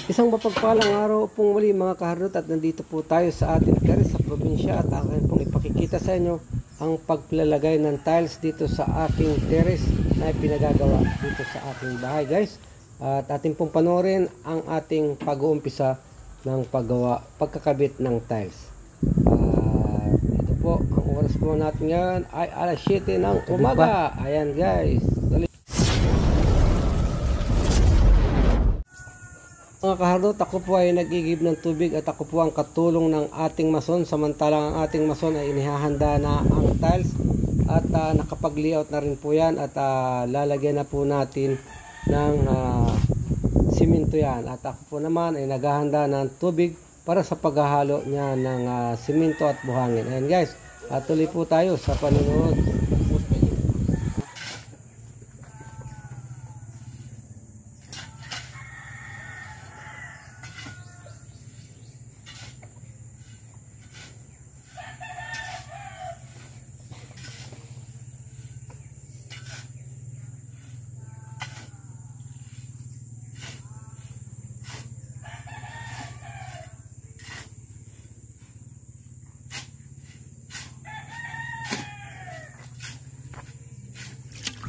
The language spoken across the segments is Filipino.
Isang mapagpalang araw pong muli mga kaharot, at nandito po tayo sa ating terrace sa probinsya at akin pong ipakikita sa inyo ang paglalagay ng tiles dito sa aking terrace na pinagagawa dito sa aking bahay, guys. At ating pong panoorin ang ating pag-uumpisa ng pagkakabit ng tiles. Ito po, ang oras po natin ngayon ay alas 7 ng umaga. Ayan, guys. Mga kaharot, ako po ay nag-igib ng tubig at ako po ang katulong ng ating mason, samantalang ang ating mason ay inihahanda na ang tiles at nakapag-layout na rin po yan at lalagyan na po natin ng simento yan. At ako po naman ay naghahanda ng tubig para sa paghahalo niya ng simento at buhangin. Ayan, guys, tuloy po tayo sa panonood.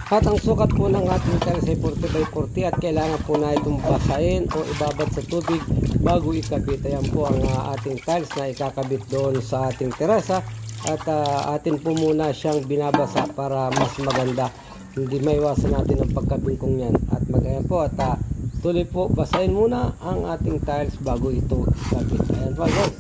At ang sukat po ng ating tiles ay 40 by 40 at kailangan po na itong basahin o ibabad sa tubig bago ikabit. Ayan po ang ating tiles na ikakabit doon sa ating terasa at atin po muna siyang binabasa para mas maganda. Hindi maiwasan natin ang pagkabingkong yan. At magayan po at tuloy po basahin muna ang ating tiles bago ito ikabit. Ayan po, guys.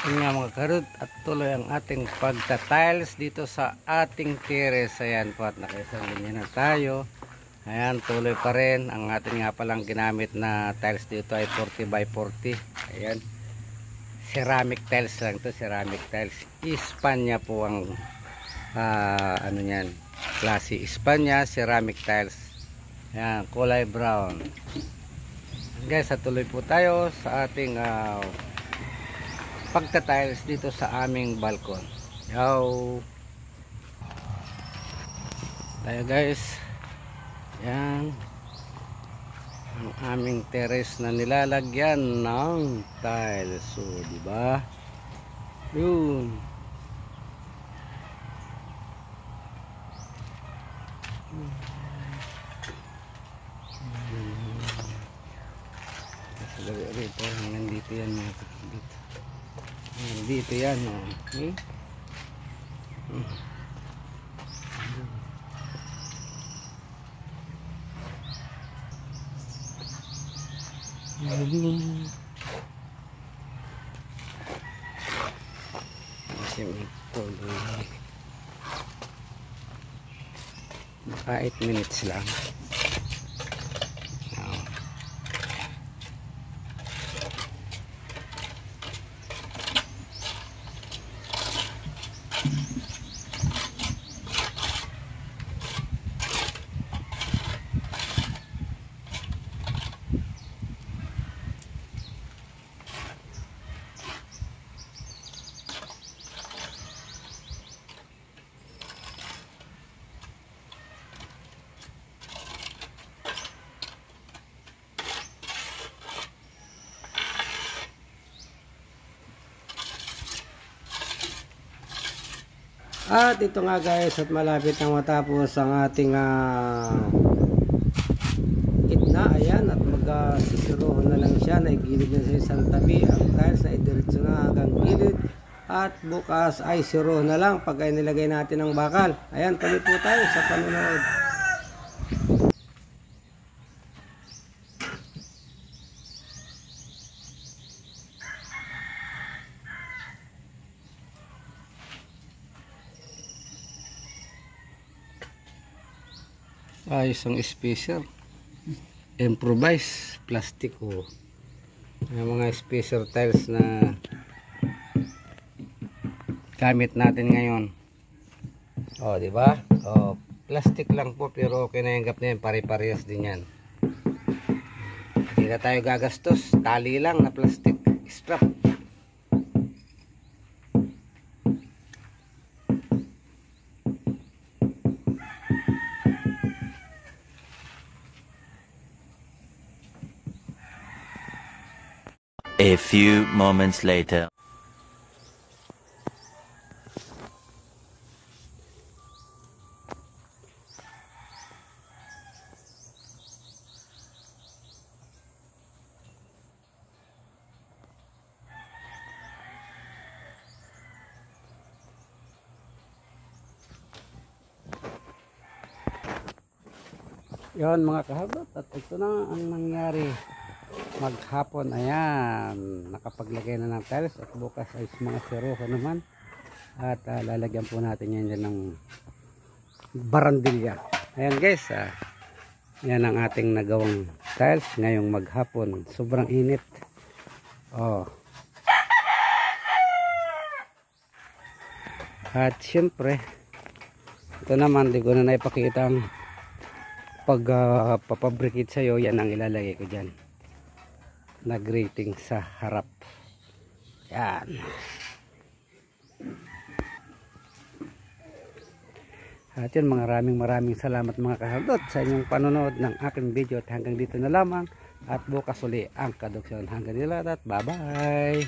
Yun nga mga karot, at tuloy ang ating pagta-tiles dito sa ating terrace. Ayan po, at nakaisang linya na tayo. Ayan, tuloy pa rin. Ang ating nga palang ginamit na tiles dito ay 40 by 40. Ayan, ceramic tiles lang to, ceramic tiles. Espanya po ang ano yan, klase Espanya, ceramic tiles. Ayan, kulay brown. Guys, at tuloy po tayo sa ating pagta-tiles dito sa aming balkon. Yo tayo, guys. Yan ang aming terrace na nilalagyan ng tiles. So, di ba? Yun. Rito hanggang dito yan, mga dito. Dito yan, okay? Kasi may tuloy. Baka 8 minutes lang. At ito nga guys, at malapit na matapos ang ating gitna. Ayan, at magsisiroon na lang siya, naigilid na sa isang tabi ang tiles, na idiretso na hanggang gilid. At bukas ay siro na lang pag ay nilagay natin ang bakal. Ayan, tuloy po tayo sa panunood. Ayos ang spacer, improvise plastic o mga spacer tiles na gamit natin ngayon. O, di ba? O, plastic lang po pero okay na yung gap na yan, pare-parehas din yan. Hindi na tayo gagastos, tali lang na plastic strap. A few moments later. Yon mga kahagot, at ito na ang nangyari maghapon. Ayan, nakapaglagay na ng tiles at bukas ay mga siro naman. At lalagyan po natin yan dyan ng barandilya. Ayan guys, yan ang ating nagawang tiles ngayong maghapon. Sobrang init. Oh. At syempre, ito naman, di ko na naipakita ang pagpapabricate sa'yo. Yan ang ilalagay ko dyan na grating sa harap. Yan. At yun, maraming salamat mga kahaldot sa inyong panonood ng aking video. At hanggang dito na lamang, at bukas uli ang kaduksyon. Hanggang nila at bye bye.